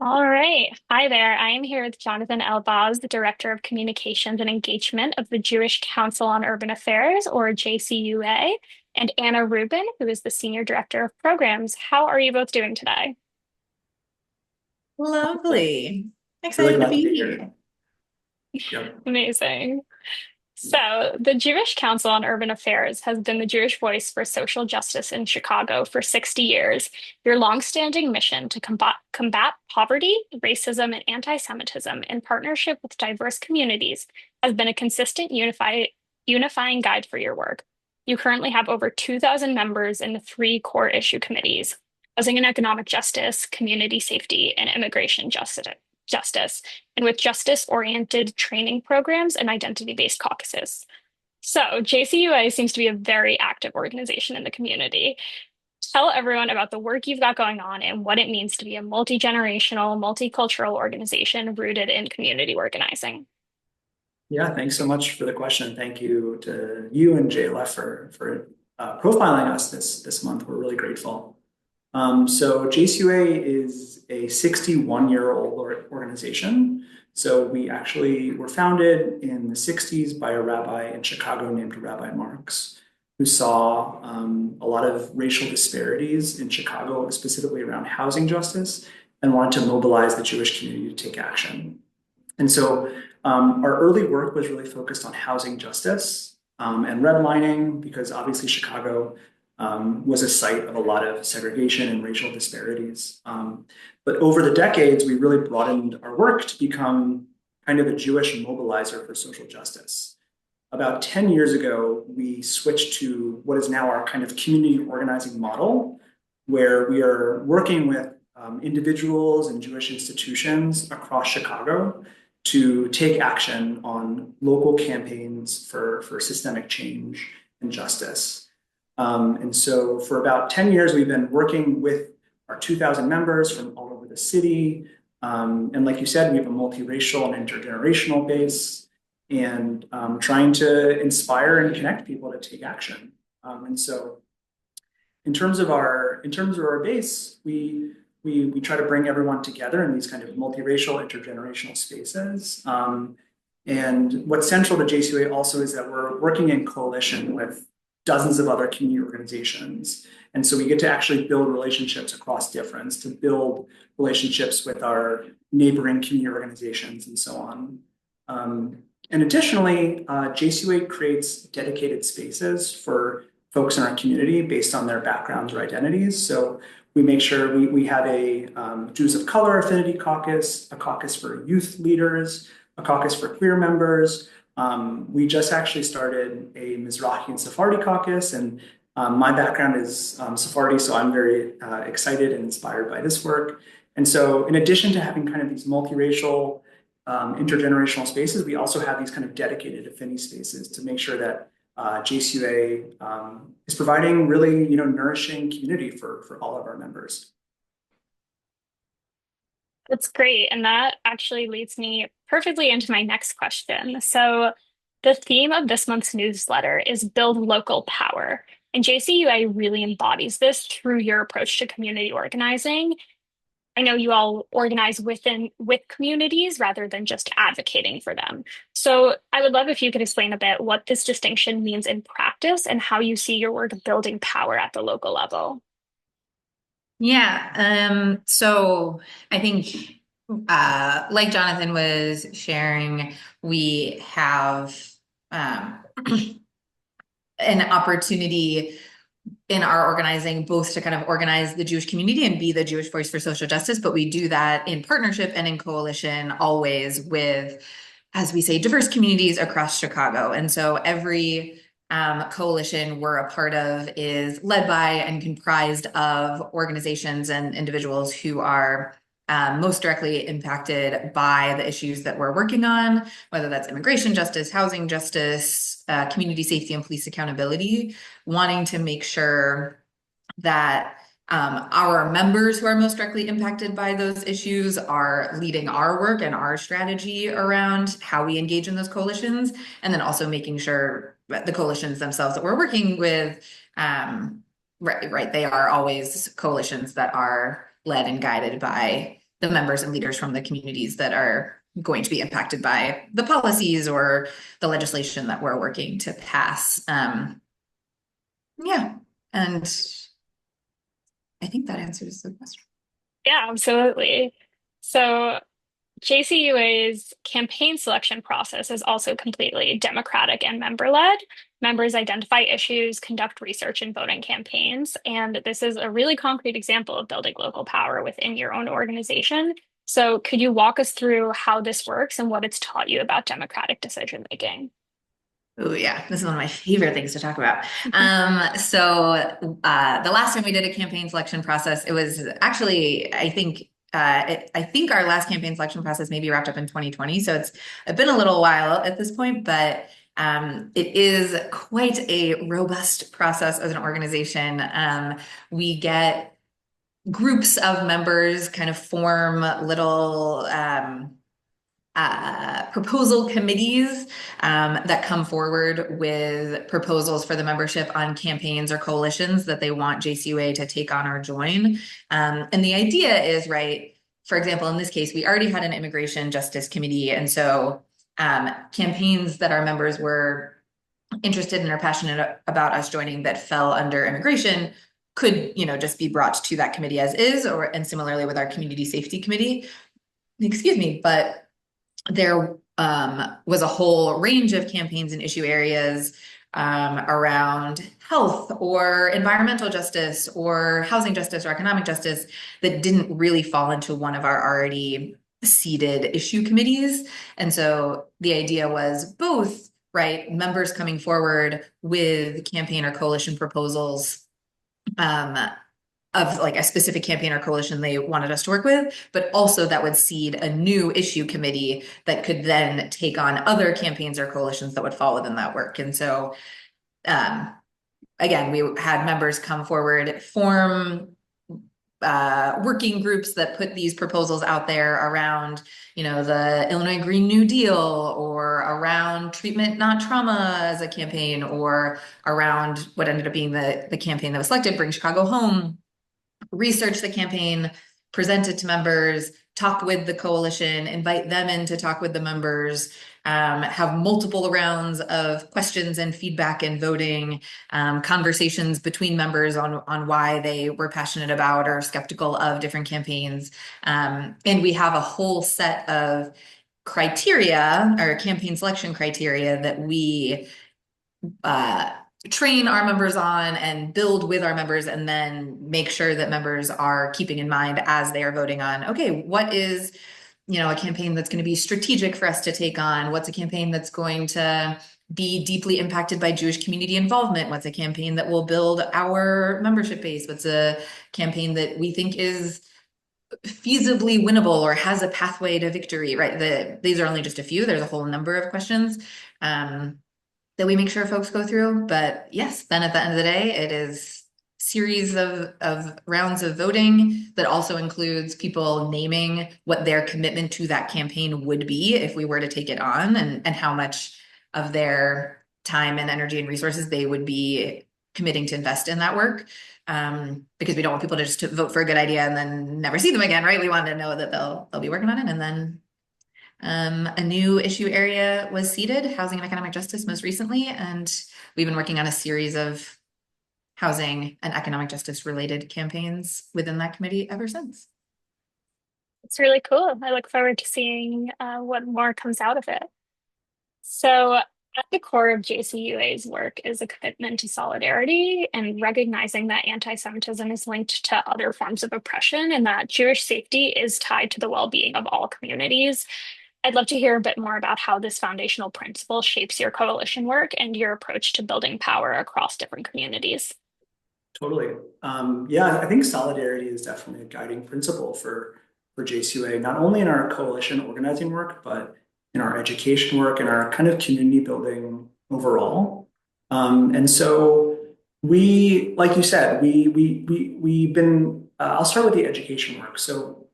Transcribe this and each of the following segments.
All right. Hi there. I am here with Jonathan Elbaz, the Director of Communications and Engagement of the Jewish Council on Urban Affairs, or JCUA, and Anna Rubin, who is the Senior Director of Programs. How are you both doing today? Lovely. Really Excited to glad to be be here. here. Yep. Amazing. So, the Jewish Council on Urban Affairs has been the Jewish voice for social justice in Chicago for 60 years. Your longstanding mission to combat poverty, racism, and anti-Semitism in partnership with diverse communities has been a consistent unifying guide for your work. You currently have over 2,000 members in the three core issue committees: housing and economic justice, community safety, and immigration justice, and with justice-oriented training programs and identity-based caucuses. So, JCUA seems to be a very active organization in the community. Tell everyone about the work you've got going on and what it means to be a multi-generational, multicultural organization rooted in community organizing. Yeah, thanks so much for the question. Thank you to you and JLF for profiling us this month. We're really grateful. So JCUA is a 61-year-old organization. So we actually were founded in the 60s by a rabbi in Chicago named Rabbi Marks, who saw a lot of racial disparities in Chicago, specifically around housing justice, and wanted to mobilize the Jewish community to take action. And so our early work was really focused on housing justice and redlining, because obviously Chicago was a site of a lot of segregation and racial disparities. But over the decades, we really broadened our work to become kind of a Jewish mobilizer for social justice. About 10 years ago, we switched to what is now our kind of community organizing model, where we are working with individuals and Jewish institutions across Chicago to take action on local campaigns for systemic change and justice. And so for about 10 years, we've been working with our 2,000 members from all over the city. And like you said, we have a multiracial and intergenerational base, and trying to inspire and connect people to take action. And so in terms of our base, we try to bring everyone together in these kind of multiracial, intergenerational spaces. And what's central to JCUA also is that we're working in coalition with dozens of other community organizations. And so we get to actually build relationships across difference, to build relationships with our neighboring community organizations and so on. And additionally, JCUA creates dedicated spaces for folks in our community based on their backgrounds or identities. So we make sure we have a Jews of Color Affinity Caucus, a caucus for youth leaders, a caucus for queer members. We just actually started a Mizrahi and Sephardi caucus, and my background is Sephardi, so I'm very excited and inspired by this work. And so in addition to having kind of these multiracial, intergenerational spaces, we also have these kind of dedicated affinity spaces to make sure that JCUA is providing really, nourishing community for all of our members. That's great. And that actually leads me perfectly into my next question. So, the theme of this month's newsletter is Build Local Power. And JCUA really embodies this through your approach to community organizing. I know you all organize with communities rather than just advocating for them. So I would love if you could explain a bit what this distinction means in practice and how you see your work building power at the local level. So I think, like Jonathan was sharing, we have an opportunity in our organizing both to kind of organize the Jewish community and be the Jewish voice for social justice, but we do that in partnership and in coalition always with, as we say, diverse communities across Chicago. And so every coalition we're a part of is led by and comprised of organizations and individuals who are most directly impacted by the issues that we're working on, whether that's immigration justice, housing justice, community safety, and police accountability, wanting to make sure that our members who are most directly impacted by those issues are leading our work and our strategy around how we engage in those coalitions, and then also making sure that the coalitions themselves that we're working with, right, they are always coalitions that are led and guided by the members and leaders from the communities that are going to be impacted by the policies or the legislation that we're working to pass. Yeah, and I think that answers the question. Yeah, absolutely. So JCUA's campaign selection process is also completely democratic and member-led. Members identify issues, conduct research, and vote in campaigns. And this is a really concrete example of building local power within your own organization. So could you walk us through how this works and what it's taught you about democratic decision making? Oh yeah, this is one of my favorite things to talk about. The last time we did a campaign selection process, it was actually, I think our last campaign selection process maybe wrapped up in 2020. So it's been a little while at this point, but it is quite a robust process as an organization. We get groups of members kind of form little proposal committees that come forward with proposals for the membership on campaigns or coalitions that they want JCUA to take on or join. And the idea is, right, for example, in this case, we already had an immigration justice committee. And so campaigns that our members were interested in or passionate about us joining that fell under immigration could, just be brought to that committee as is, and similarly with our community safety committee. Excuse me, but there was a whole range of campaigns and issue areas around health or environmental justice or housing justice or economic justice that didn't really fall into one of our already seated issue committees. And so the idea was both, right, members coming forward with campaign or coalition proposals of like a specific campaign or coalition they wanted us to work with, but also that would seed a new issue committee that could then take on other campaigns or coalitions that would fall within that work. And so, again, we had members come forward, form working groups that put these proposals out there around, the Illinois Green New Deal, or around treatment, not trauma as a campaign, or around what ended up being the campaign that was selected, Bring Chicago Home. Research the campaign, present it to members, talk with the coalition, invite them in to talk with the members, have multiple rounds of questions and feedback and voting, conversations between members on why they were passionate about or skeptical of different campaigns. And we have a whole set of criteria or campaign selection criteria that we train our members on and build with our members, and then make sure that members are keeping in mind as they are voting on, okay, what is, a campaign that's going to be strategic for us to take on? What's a campaign that's going to be deeply impacted by Jewish community involvement? What's a campaign that will build our membership base? What's a campaign that we think is feasibly winnable or has a pathway to victory, right? These are only just a few. There's a whole number of questions that we make sure folks go through. But yes, then at the end of the day, it is series of rounds of voting that also includes people naming what their commitment to that campaign would be if we were to take it on, and how much of their time and energy and resources they would be committing to invest in that work. Because we don't want people to just vote for a good idea and then never see them again, right? We want to know that they'll be working on it. And then a new issue area was seeded, housing and economic justice most recently, and we've been working on a series of housing and economic justice related campaigns within that committee ever since. It's really cool. I look forward to seeing what more comes out of it. So, at the core of JCUA's work is a commitment to solidarity and recognizing that anti-Semitism is linked to other forms of oppression and that Jewish safety is tied to the well-being of all communities. I'd love to hear a bit more about how this foundational principle shapes your coalition work and your approach to building power across different communities. Totally. Yeah, I think solidarity is definitely a guiding principle for JCUA, not only in our coalition organizing work, but in our education work and our kind of community building overall. And so we, like you said, we've been, I'll start with the education work. So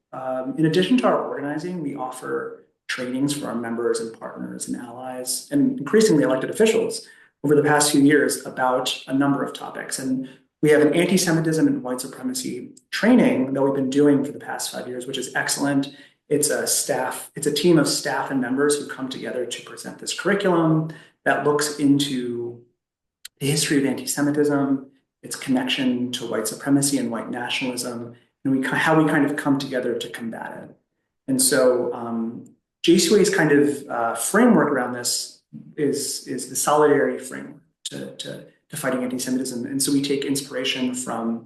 in addition to our organizing, we offer trainings for our members and partners and allies and increasingly elected officials over the past few years about a number of topics. And We have an anti-Semitism and white supremacy training that we've been doing for the past 5 years, which is excellent. It's a team of staff and members who come together to present this curriculum that looks into the history of anti-Semitism, its connection to white supremacy and white nationalism, and how we kind of come together to combat it. And so JCUA's kind of framework around this is the solidarity framework to fighting anti-Semitism. And so we take inspiration from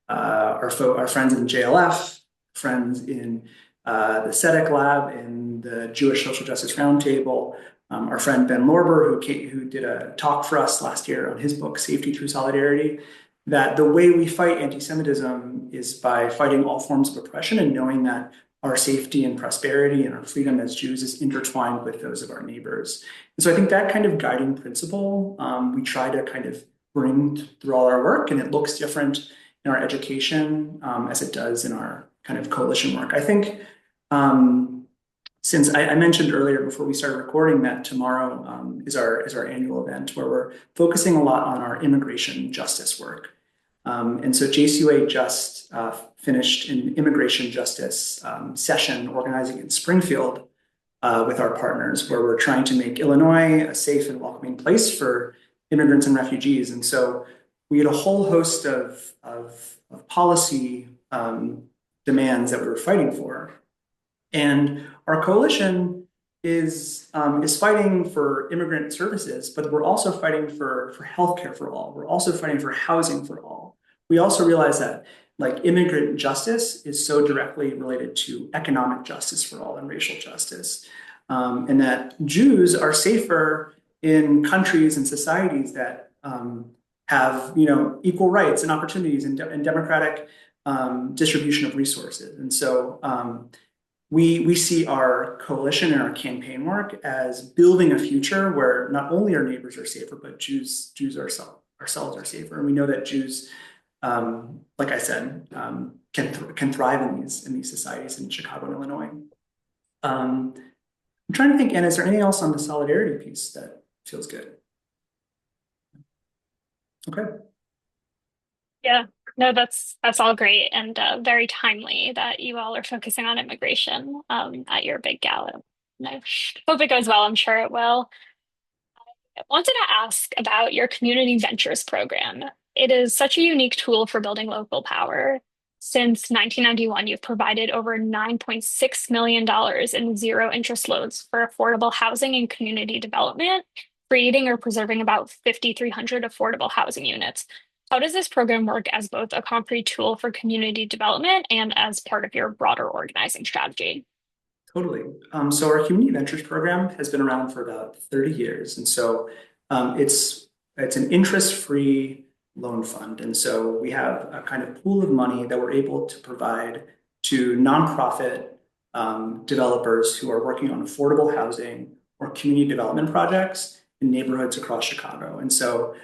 our friends in JLF, friends in the SEDEC Lab, in the Jewish Social Justice Roundtable, our friend Ben Lorber, who did a talk for us last year on his book, Safety Through Solidarity, that the way we fight anti-Semitism is by fighting all forms of oppression and knowing that our safety and prosperity and our freedom as Jews is intertwined with those of our neighbors. And so I think that kind of guiding principle, we try to kind of bring through all our work, and it looks different in our education as it does in our kind of coalition work. I think since I mentioned earlier before we started recording that tomorrow is our annual event where we're focusing a lot on our immigration justice work. And so JCUA just finished an immigration justice session organizing in Springfield with our partners, where we're trying to make Illinois a safe and welcoming place for immigrants and refugees. And so we had a whole host of policy demands that we were fighting for. And our coalition is fighting for immigrant services, but we're also fighting for healthcare for all. We're also fighting for housing for all. We also realize that like immigrant justice is so directly related to economic justice for all and racial justice, and that Jews are safer in countries and societies that have equal rights and opportunities and democratic distribution of resources. And so we see our coalition and our campaign work as building a future where not only our neighbors are safer, but Jews ourselves are safer. And we know that Jews, like I said, can thrive in these societies in Chicago and Illinois. I'm trying to think, Anna, is there anything else on the solidarity piece that feels good? Okay. Yeah, no, that's all great and very timely that you all are focusing on immigration at your big gala. And I hope it goes well. I'm sure it will. I wanted to ask about your community ventures program. It is such a unique tool for building local power. Since 1991, you've provided over $9.6 million in zero interest loans for affordable housing and community development, creating or preserving about 5,300 affordable housing units. How does this program work as both a concrete tool for community development and as part of your broader organizing strategy? Totally. So our Community Ventures program has been around for about 30 years. And so it's an interest-free loan fund. And so we have a kind of pool of money that we're able to provide to nonprofit developers who are working on affordable housing or community development projects in neighborhoods across Chicago. And so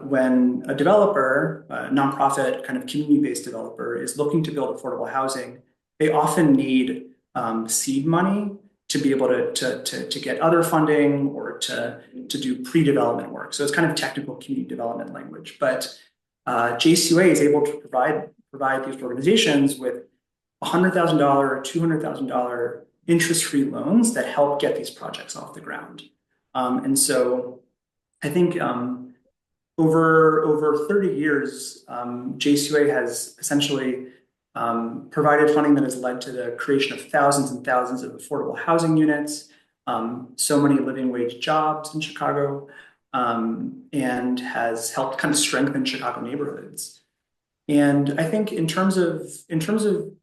when a developer, a nonprofit kind of community-based developer is looking to build affordable housing, they often need seed money to be able to get other funding or to do pre-development work. So it's kind of technical community development language. But JCUA is able to provide these organizations with $100,000, $200,000 interest-free loans that help get these projects off the ground. And so I think over 30 years, JCUA has essentially provided funding that has led to the creation of thousands and thousands of affordable housing units, so many living wage jobs in Chicago, and has helped kind of strengthen Chicago neighborhoods. And I think in terms of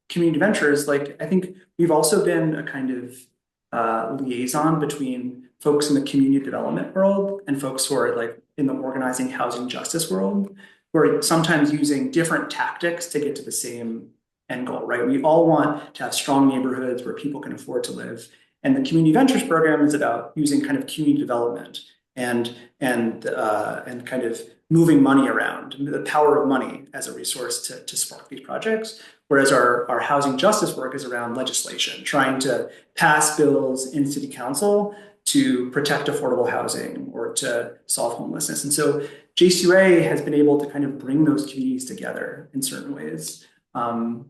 community ventures, like I think we've also been a kind of liaison between folks in the community development world and folks who are like in the organizing housing justice world, who are sometimes using different tactics to get to the same end goal, right? We all want to have strong neighborhoods where people can afford to live. And the Community Ventures program is about using kind of community development and kind of moving money around, the power of money as a resource to spark these projects. Whereas our housing justice work is around legislation, trying to pass bills in city council to protect affordable housing or to solve homelessness. And so JCUA has been able to kind of bring those communities together in certain ways. And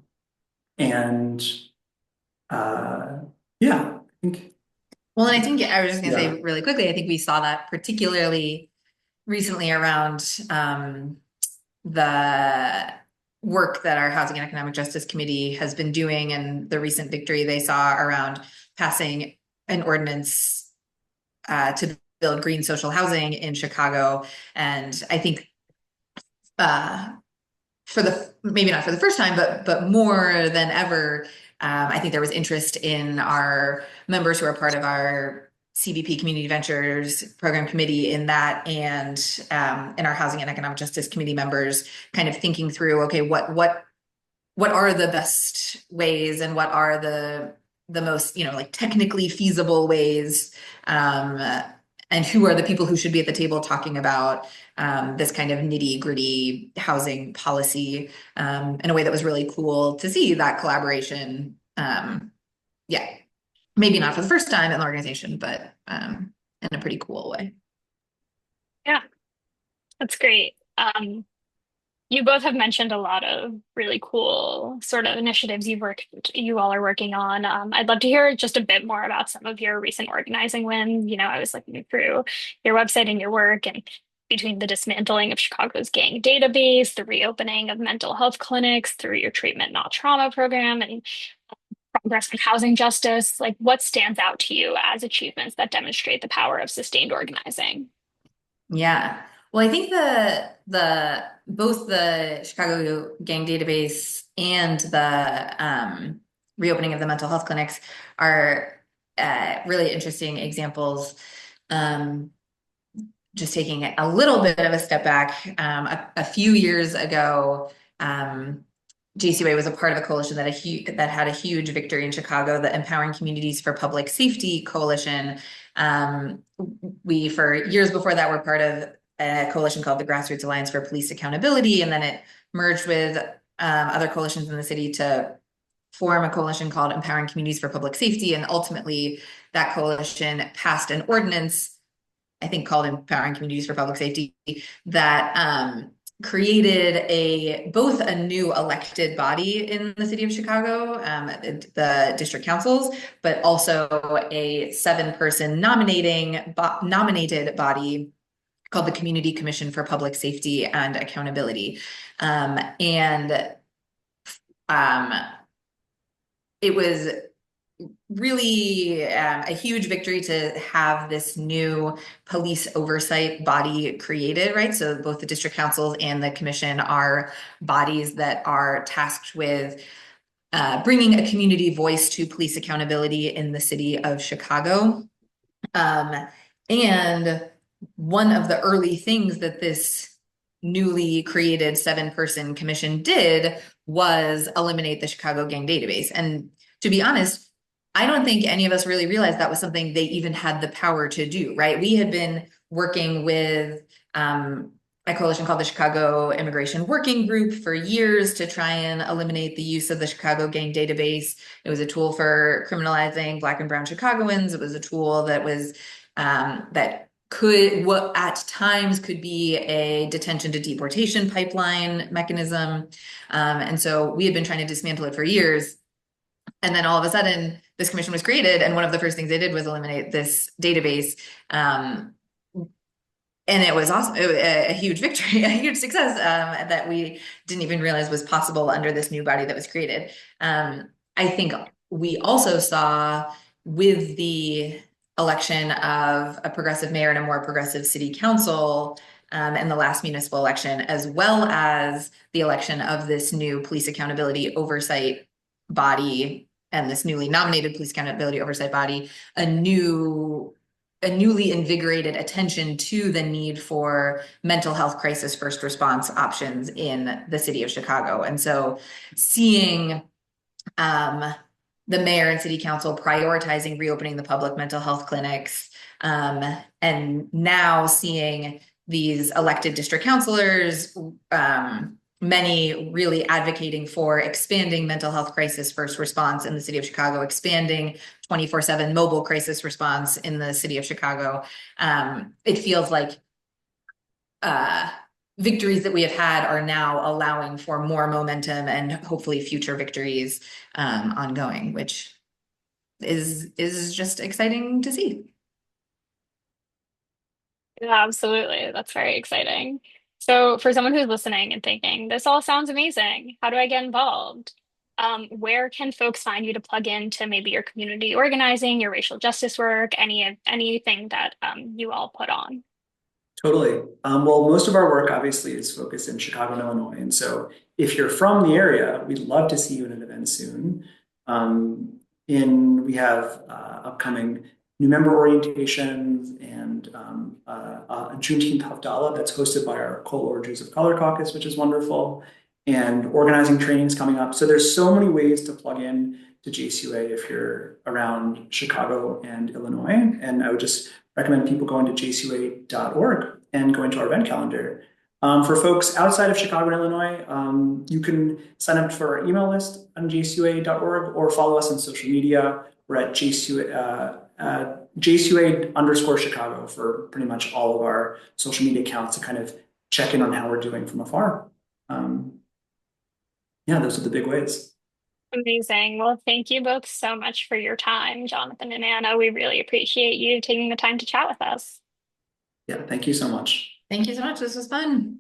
yeah, I think. Well, and I think I was just going to Yeah. say really quickly, I think we saw that particularly recently around the work that our Housing and Economic Justice Committee has been doing, and the recent victory they saw around passing an ordinance to build green social housing in Chicago. And I think for the, maybe not for the first time, but more than ever, I think there was interest in our members who are part of our CBP Community Ventures Program Committee in that, and in our Housing and Economic Justice Committee members kind of thinking through, okay, what are the best ways, and what are the most, like technically feasible ways, and who are the people who should be at the table talking about this kind of nitty-gritty housing policy, in a way that was really cool to see that collaboration. Yeah, maybe not for the first time in the organization, but in a pretty cool way. Yeah, that's great. You both have mentioned a lot of really cool sort of initiatives you all are working on. I'd love to hear just a bit more about some of your recent organizing wins. I was looking through your website and your work, and between the dismantling of Chicago's gang database, the reopening of mental health clinics through your treatment, not trauma program, and progress in housing justice, like what stands out to you as achievements that demonstrate the power of sustained organizing? Yeah. Well, I think the both the Chicago gang database and the reopening of the mental health clinics are really interesting examples. Just taking a little bit of a step back, a few years ago, JCUA was a part of a coalition that had a huge victory in Chicago, the Empowering Communities for Public Safety Coalition. We, for years before that, were part of a coalition called the Grassroots Alliance for Police Accountability, and then it merged with other coalitions in the city to form a coalition called Empowering Communities for Public Safety. And ultimately, that coalition passed an ordinance, I think called Empowering Communities for Public Safety, that created both a new elected body in the city of Chicago, the district councils, but also a 7-person nominated body called the Community Commission for Public Safety and Accountability. It was really a huge victory to have this new police oversight body created, right? So both the district councils and the commission are bodies that are tasked with bringing a community voice to police accountability in the city of Chicago. And one of the early things that this newly created 7-person commission did was eliminate the Chicago gang database. And to be honest, I don't think any of us really realized that was something they even had the power to do, right? We had been working with a coalition called the Chicago Immigration Working Group for years to try and eliminate the use of the Chicago gang database. It was a tool for criminalizing Black and brown Chicagoans. It was a tool that was that what at times could be a detention to deportation pipeline mechanism. And so we had been trying to dismantle it for years. And then all of a sudden, this commission was created, and one of the first things they did was eliminate this database. And it was awesome, a huge victory, a huge success that we didn't even realize was possible under this new body that was created. I think we also saw with the election of a progressive mayor and a more progressive city council in the last municipal election, as well as the election of this new police accountability oversight body and this newly nominated police accountability oversight body, a newly invigorated attention to the need for mental health crisis first response options in the city of Chicago. And so seeing the mayor and city council prioritizing reopening the public mental health clinics, and now seeing these elected district councilors many really advocating for expanding mental health crisis first response in the city of Chicago, expanding 24/7 mobile crisis response in the city of Chicago. It feels like victories that we have had are now allowing for more momentum and hopefully future victories ongoing, which is just exciting to see. Yeah, absolutely. That's very exciting. So, for someone who's listening and thinking, this all sounds amazing, how do I get involved? Where can folks find you to plug into maybe your community organizing, your racial justice work, anything that you all put on? Totally. Well, most of our work obviously is focused in Chicago and Illinois. And so if you're from the area, we'd love to see you in an event soon. We have upcoming new member orientations and a Juneteenth Havdalah that's hosted by our Coal Jews of Color Caucus, which is wonderful, and organizing trainings coming up. So there's so many ways to plug in to JCUA if you're around Chicago and Illinois. And I would just recommend people going to jcua.org and going to our event calendar. For folks outside of Chicago and Illinois, you can sign up for our email list on jcua.org or follow us on social media. We're at JCUA_Chicago for pretty much all of our social media accounts to kind of check in on how we're doing from afar. Yeah, those are the big ways. Amazing. Well, thank you both so much for your time, Jonathan and Anna. We really appreciate you taking the time to chat with us. Yeah, thank you so much. Thank you so much. This was fun.